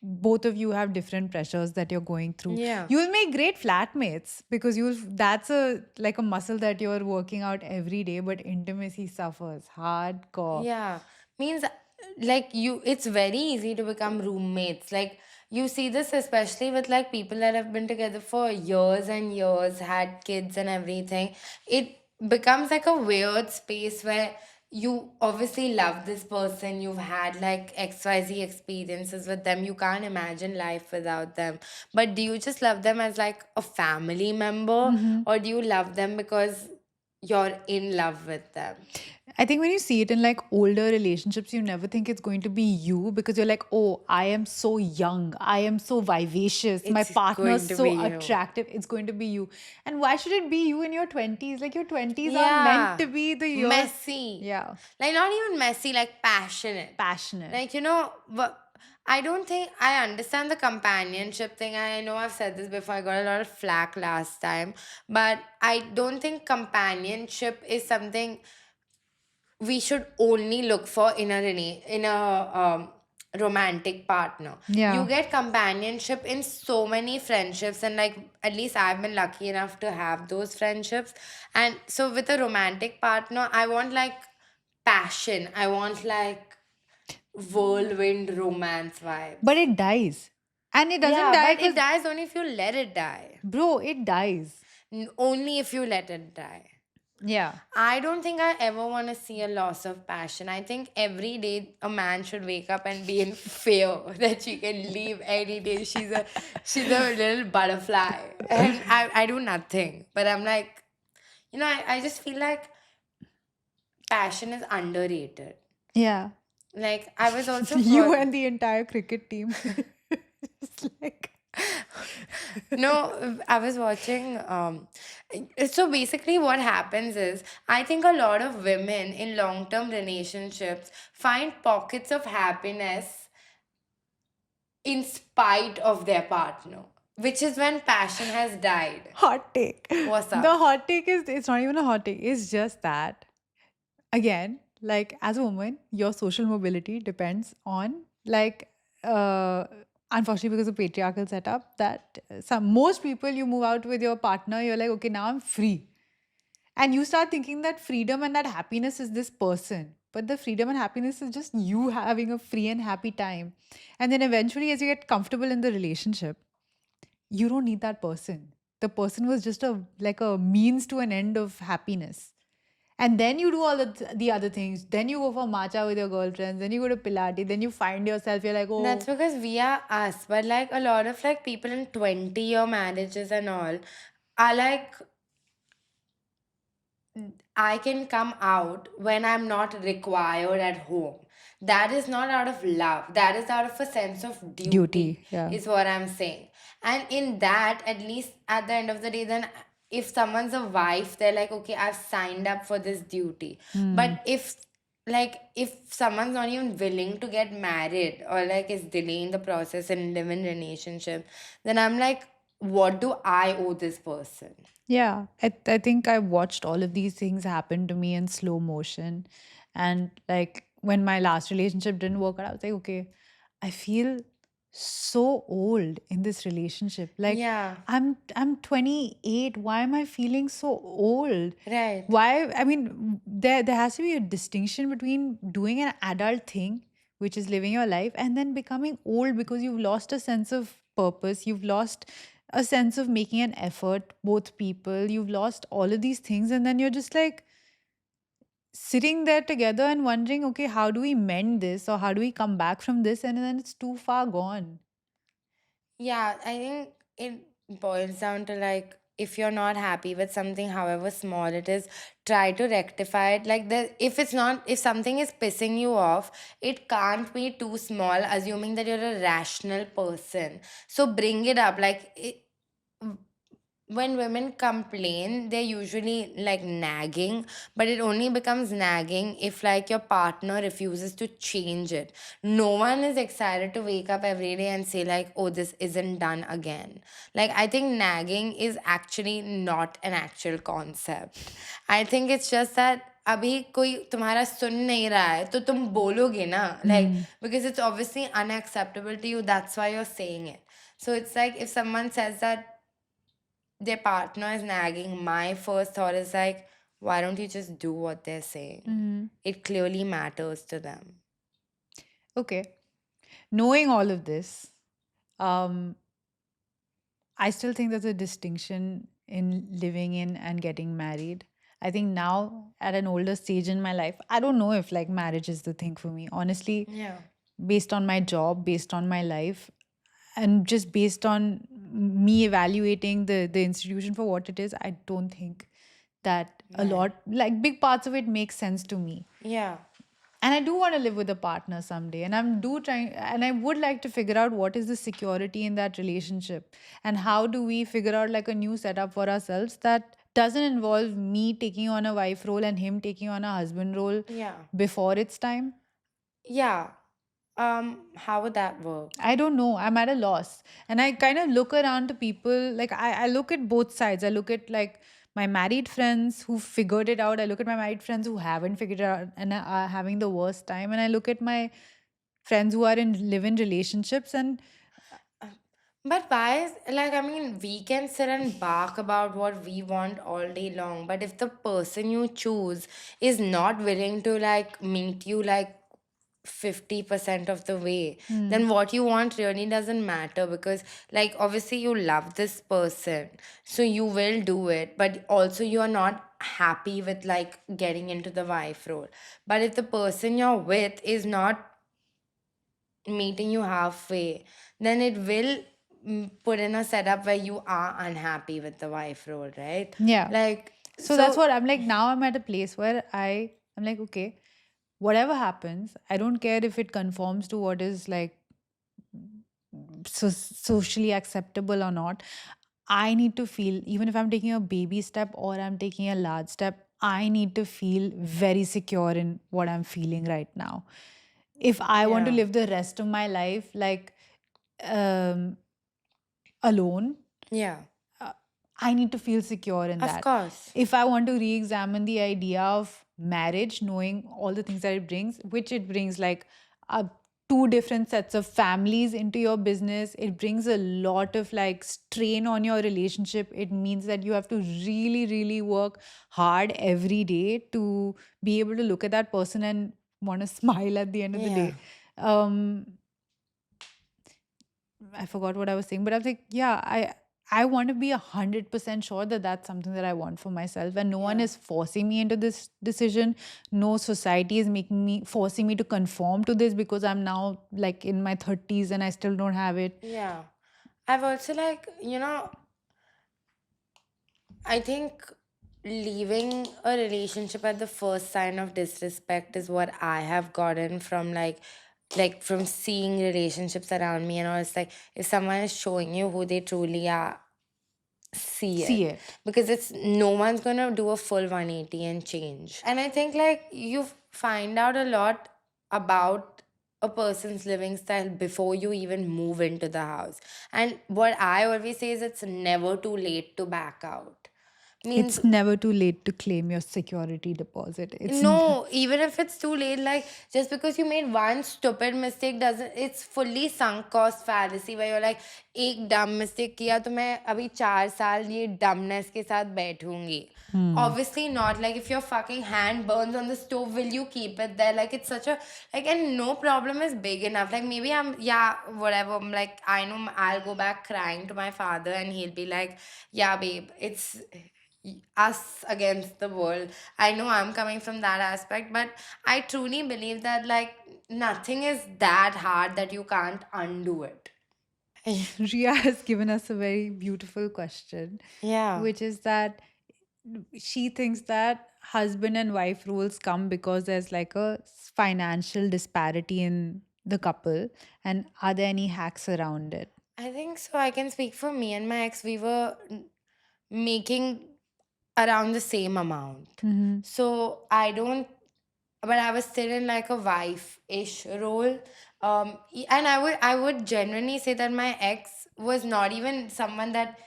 both of you have different pressures that you're going through. Yeah. You'll make great flatmates because you'll that's a like a muscle that you're working out every day, but intimacy suffers hardcore. Yeah, means like it's very easy to become roommates. Like you see this especially with like people that have been together for years and years, had kids and everything. It becomes like a weird space where you obviously love this person, you've had like XYZ experiences with them, you can't imagine life without them. But do you just love them as like a family member, Hmm. or do you love them because you're in love with them. I think when you see it in like older relationships, you never think it's going to be you because you're like, oh, I am so young. I am so vivacious. My It's partner's going to be so you. attractive. It's going to be you. And why should it be you in your 20s? Like your 20s are meant Yeah. to be the years. Messy. Yeah. Like, not even messy, like passionate. Passionate. Like, I don't think I understand the companionship thing. I know I've said this before, I got a lot of flack last time, but I don't think companionship is something we should only look for in a romantic partner. You Yeah. get companionship in so many friendships, and like at least I've been lucky enough to have those friendships. And so with a romantic partner, I want like passion. I want like whirlwind romance vibes. But it dies. And it doesn't Yeah, die but it because, dies only if you let it die. bro, it dies. Only if you let it die. Yeah. I don't think I ever want to see a loss of passion. I think every day a man should wake up and be in fear that she can leave any day. She's a little butterfly. And I do nothing. But I'm like, I just feel like passion is underrated. Yeah. Like I was also You and the entire cricket team. It's like, No, I was watching. So basically, what happens is, I think a lot of women in long term relationships find pockets of happiness in spite of their partner, which is when passion has died. hot take. What's The up? hot take is it's not even a hot take. It's just that again, like as a woman, your social mobility depends on like unfortunately because of patriarchal setup that some most people you move out with your partner, you're like, okay, now I'm free. And you start thinking that freedom and that happiness is this person. But the freedom and happiness is just you having a free and happy time. And then eventually, as you get comfortable in the relationship, you don't need that person. The person was just a means to an end of happiness. And then you do all the other things. Then you go for matcha with your girlfriends. Then you go to Pilates. Then you find yourself. You're like, That's oh, because we are us, but like a lot of like people in 20-year marriages and all are like, I can come out when I'm not required at home. That is not out of love. That is out of a sense of duty, duty. Yeah. is what I'm saying. And in that, at least at the end of the day, then if someone's a wife, they're like, okay, I've signed up for this duty. But if someone's not even willing to get married or like is delaying the process and live in relationship, then I'm like, what do I owe this person? Yeah, I think I watched all of these things happen to me in slow motion. And like when my last relationship didn't work out, I was like, okay, I feel so old in this relationship. Like Yeah, I'm 28. Why am I feeling so old? right. Why? I mean, there has to be a distinction between doing an adult thing, which is living your life, and then becoming old because you've lost a sense of purpose. You've lost a sense of making an effort, both people. You've lost all of these things, and then you're just like sitting there together and wondering, okay, how do we mend this or how do we come back from this? And then it's too far gone. Yeah, I think it boils down to like if you're not happy with something, however small it is, try to rectify it. Like if something is pissing you off, it can't be too small, assuming that you're a rational person. So bring it up. When women complain, they're usually like nagging, but it only becomes nagging if like your partner refuses to change it. No one is excited to wake up every day and say like, oh, this isn't done again. Like I think nagging is actually not an actual concept. I think it's just that अभी कोई तुम्हारा सुन नहीं रहा है तो तुम बोलोगे ना, like because it's obviously unacceptable to you, that's why you're saying it. So it's like if someone says that their partner is nagging, my first thought is like, why don't you just do what they're saying? It clearly matters to them. Okay. Knowing all of this, um, I still think there's a distinction in living in and getting married. I think now at an older stage in my life, I don't know if like marriage is the thing for me. Honestly, Yeah. based on my job, based on my life, and just based on me evaluating the institution for what it is, I don't think that a Right. lot, like big parts of it make sense to me. Yeah. And I do want to live with a partner someday, and I'm do trying, and I would like to figure out what is the security in that relationship, and how do we figure out like a new setup for ourselves that doesn't involve me taking on a wife role and him taking on a husband role Yeah. before it's time. Yeah. How would that work? I don't know. I'm at a loss. And I kind of look around to people, like I look at both sides. I look at like my married friends who figured it out. I look at my married friends who haven't figured it out and are having the worst time. And I look at my friends who are in live in relationships, and Uh, But why is like, I mean, we can sit and bark about what we want all day long, but if the person you choose is not willing to like meet you like 50% of the way, hmm, then what you want really doesn't matter, because like obviously you love this person, so you will do it, but also you are not happy with like getting into the wife role. But if the person you're with is not meeting you halfway, then it will put in a setup where you are unhappy with the wife role, right? yeah. Like, So that's so, what I'm like. Now I'm at a place where I'm like, okay, whatever happens, I don't care if it conforms to what is like socially acceptable or not. I need to feel, even if I'm taking a baby step or I'm taking a large step, I need to feel very secure in what I'm feeling right now. If I want to yeah, live the rest of my life like um, alone, yeah, uh, I need to feel secure in of that. course. If I want to re examine the idea of marriage, knowing all the things that it brings, which it brings, like uh, two different sets of families into your business, it brings a lot of like strain on your relationship. It means that you have to really, really work hard every day to be able to look at that person and want to smile at the end of the Yeah. day. Um, I forgot what I was saying, but I was like, yeah, I want to be 100% sure that that's something that I want for myself, and no one Yeah. is forcing me into this decision. No society is making me forcing me to conform to this because I'm now like in my 30s and I still don't have it. Yeah. I've also like, I think leaving a relationship at the first sign of disrespect is what I have gotten from like from seeing relationships around me and all. It's like if someone is showing you who they truly are, see See it, it. because it's no one's gonna do a full 180 and change. And I think like you find out a lot about a person's living style before you even move into the house. And what I always say is it's never too late to back out. Means It's never too late to claim your security deposit. no, even if it's too late, like just because you made one stupid mistake doesn't, it's fully sunk cost fallacy where you're like, एक dumb mistake किया तो मैं अभी 4 साल ये dumbness के साथ बैठूंगी. Hmm. Obviously not. Like if your fucking hand burns on the stove, will you keep it there? Like it's such a like, and no problem is big enough. Like maybe I'm, yeah, whatever. I'm like, I know I'll go back crying to my father and he'll be like, yeah, babe, it's us against the world. I know I'm coming from that aspect, but I truly believe that like nothing is that hard that you can't undo it. Ria has given us a very beautiful question, Yeah. which is that she thinks that husband and wife roles come because there's like a financial disparity in the couple. And are there any hacks around it? I think so. I can speak for me and my ex. We were making around the same amount. Mm-hmm. So I don't, but I was still in like a wife-ish role. And I would genuinely say that my ex was not even someone that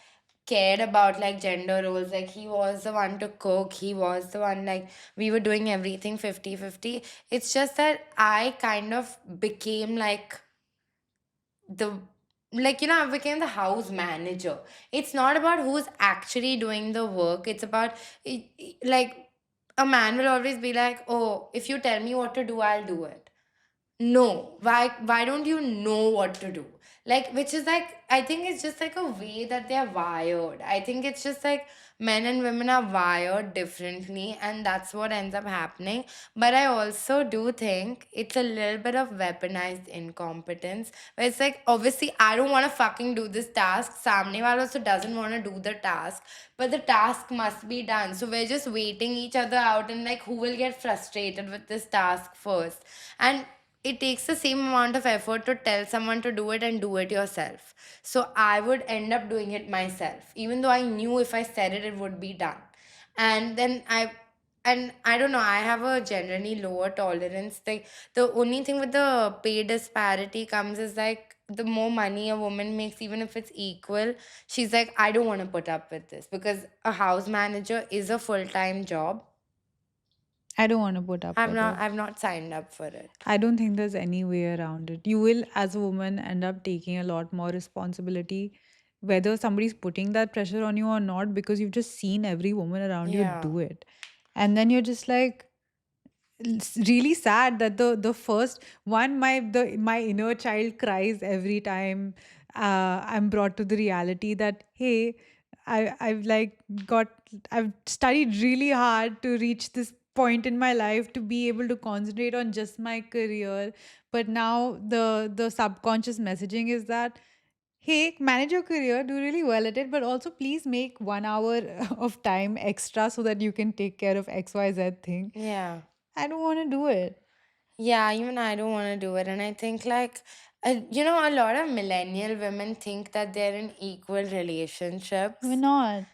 cared about like gender roles. Like he was the one to cook, he was the one, like we were doing everything 50-50. It's just that I kind of became like the I became the house manager. It's not about who's actually doing the work. It's about like a man will always be like, oh, if you tell me what to do, I'll do it. no, why don't you know what to do? Like, which is like, I think it's just like a way that they're wired. I think it's just like men and women are wired differently, and that's what ends up happening. But I also do think it's a little bit of weaponized incompetence, where it's like, obviously I don't want to fucking do this task, samne wala also doesn't want to do the task, but the task must be done, so we're just waiting each other out, and like, who will get frustrated with this task first. And it takes the same amount of effort to tell someone to do it and do it yourself. So I would end up doing it myself, even though I knew if I said it, it would be done. And then and I don't know, I have a generally lower tolerance. Like, the only thing with the pay disparity comes is like, the more money a woman makes, even if it's equal, she's like, I don't want to put up with this, because a house manager is a full-time job. I don't want to put up with it. I've not signed up for it. I don't think there's any way around it. You will, as a woman, end up taking a lot more responsibility, whether somebody's putting that pressure on you or not, because you've just seen every woman around you Yeah. do it. And then you're just like, it's really sad that the first one, my inner child cries every time I'm brought to the reality that, hey, I've like got I've studied really hard to reach this point in my life to be able to concentrate on just my career, but now the subconscious messaging is that, hey, manage your career, do really well at it, but also please make 1 hour of time extra so that you can take care of XYZ thing. Yeah. I don't want to do it. Yeah, even I don't want to do it. And I think, like, a lot of millennial women think that they're in equal We're relationships. not.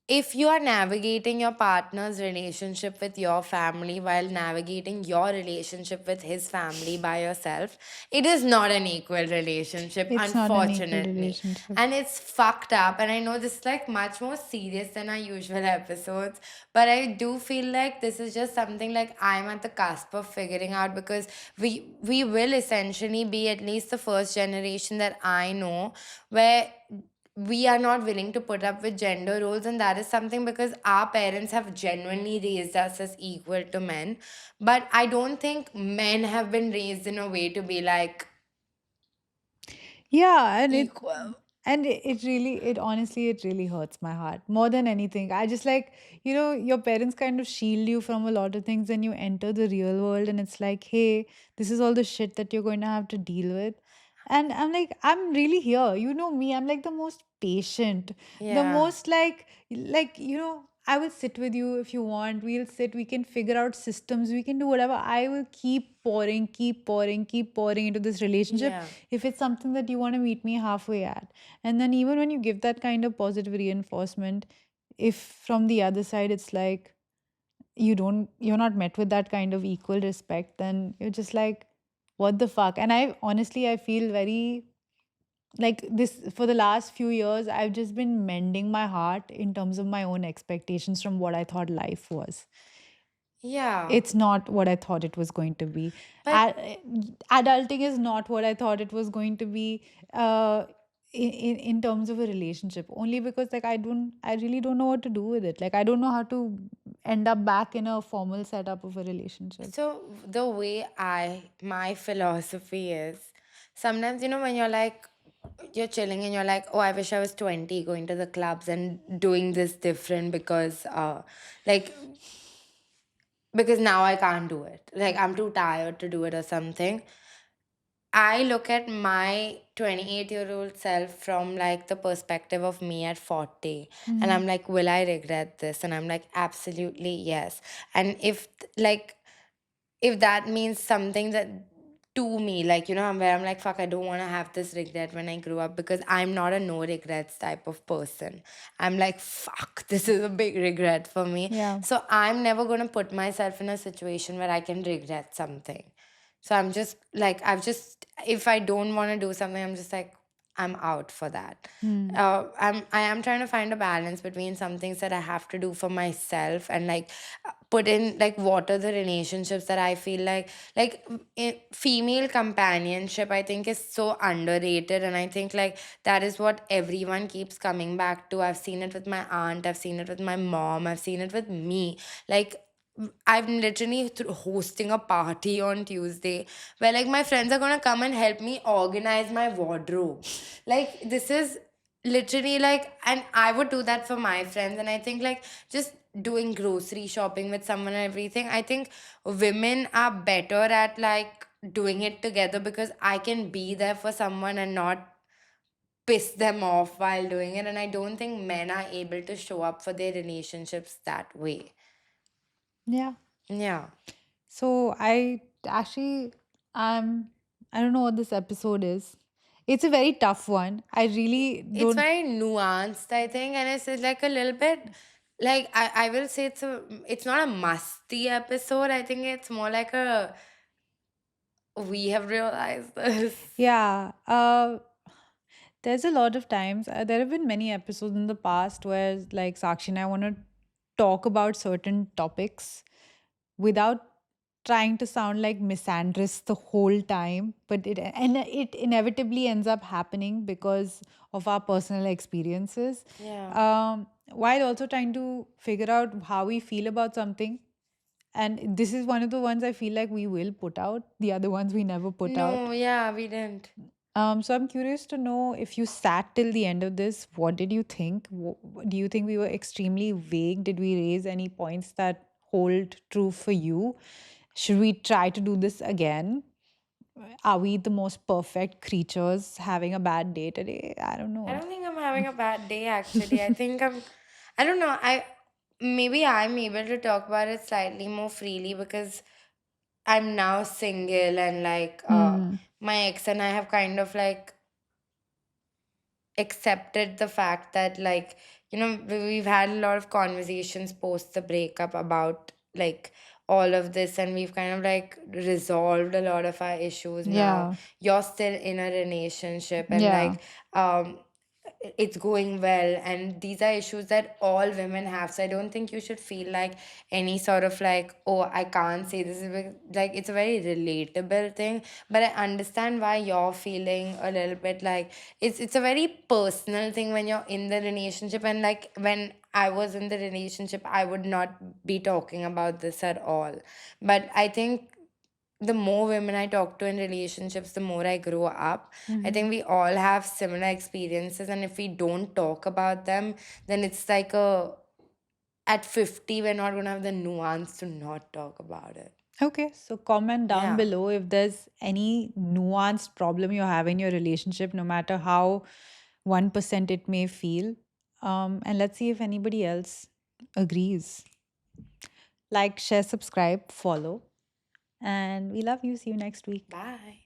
If you are navigating your partner's relationship with your family while navigating your relationship with his family by yourself, it is not an equal relationship, It's not an equal unfortunately. relationship. And it's fucked up. And I know this is like much more serious than our usual episodes, but I do feel like this is just something like I'm at the cusp of figuring out, because we will essentially be at least the first generation that I know where we are not willing to put up with gender roles, and that is something because our parents have genuinely raised us as equal to men. But I don't think men have been raised in a way to be like Yeah, equal. it really, it honestly, it really hurts my heart more than anything. I just like, your parents kind of shield you from a lot of things, and you enter the real world, and it's like, hey, this is all the shit that you're going to have to deal with. And I'm like, I'm really here. You know me, I'm like the most patient, the Yeah. most like, I will sit with you if you want. We'll sit, we can figure out systems, we can do whatever. I will keep pouring, keep pouring, keep pouring into this relationship Yeah. if it's something that you want to meet me halfway at. And then even when you give that kind of positive reinforcement, if from the other side it's like you're not met with that kind of equal respect, then you're just like, what the fuck? And I feel very like this for the last few years. I've just been mending my heart in terms of my own expectations from what I thought life was. Yeah. It's not what I thought it was going to be. But Adulting is not what I thought it was going to be, in terms of a relationship. Only because like I really don't know what to do with it. Like I don't know how to end up back in a formal setup of a relationship. so the way my philosophy is, sometimes, when you're chilling and you're like, oh, I wish I was 20 going to the clubs and doing this different, because like because now I can't do it. Like, I'm too tired to do it or something. I look at my 28-year-old self from like the perspective of me at 40, and Mhm. I'm like, will I regret this? And I'm like, absolutely yes. And if that means something that to me, like, where I'm like, fuck, I don't want to have this regret when I grow up, because I'm not a no regrets type of person. I'm like, fuck, this is a big regret for me. Yeah. So I'm never going to put myself in a situation where I can regret something. So I'm just like, if I don't want to do something, I'm just like, I'm out for that. Hmm. I am trying to find a balance between some things that I have to do for myself, and like put in like what are the relationships that I feel female companionship, I think, is so underrated. And I think like that is what everyone keeps coming back to. I've seen it with my aunt, I've seen it with my mom, I've seen it with me. Like, I'm literally hosting a party on Tuesday where like my friends are gonna come and help me organize my wardrobe. Like this is literally like, and I would do that for my friends. And I think like just doing grocery shopping with someone and everything, I think women are better at like doing it together because I can be there for someone and not piss them off while doing it. And I don't think men are able to show up for their relationships that way. Yeah. Yeah. So I actually I don't know what this episode is. It's a very tough one. I really It's don't. very nuanced, I think, and it's like a little bit like I will say it's not a musty episode. I think it's more like a we have realized this. Yeah. There's a lot of times, there have been many episodes in the past where, like, Sakshi and I want to talk about certain topics without trying to sound like misandrous the whole time, but it inevitably ends up happening because of our personal experiences. Yeah. While also trying to figure out how we feel about something. And this is one of the ones I feel like we will put out. The other ones we never put out. No, yeah, we didn't. So I'm curious to know if you sat till the end of this, what did you think? Do you think we were extremely vague? Did we raise any points that hold true for you? Should we try to do this again? Are we the most perfect creatures having a bad day today? I don't I know. don't think I'm having a bad day actually. I think I don't know. Maybe I'm able to talk about it slightly more freely because I'm now single and like Hmm. my ex and I have kind of like accepted the fact that like we've had a lot of conversations post the breakup about like all of this, and we've kind of like resolved a lot of our issues now. Yeah. You're still in a relationship and Yeah. like um it's going well, and these are issues that all women have, so I don't think you should feel like any sort of like, oh, I can't say this is like it's a very relatable thing. But I understand why you're feeling a little bit like it's a very personal thing when you're in the relationship. And like when I was in the relationship, I would not be talking about this at all. But I think the more women I talk to in relationships, the more I grow up. I Hmm. think we all have similar experiences, and if we don't talk about them, then it's like a at 50, we're not gonna have the nuance to not talk about it. Okay, so comment down Yeah. below if there's any nuanced problem you have in your relationship, no matter how 1% it may feel. And let's see if anybody else agrees. Like, share, subscribe, follow. And we love you. See you next week. Bye.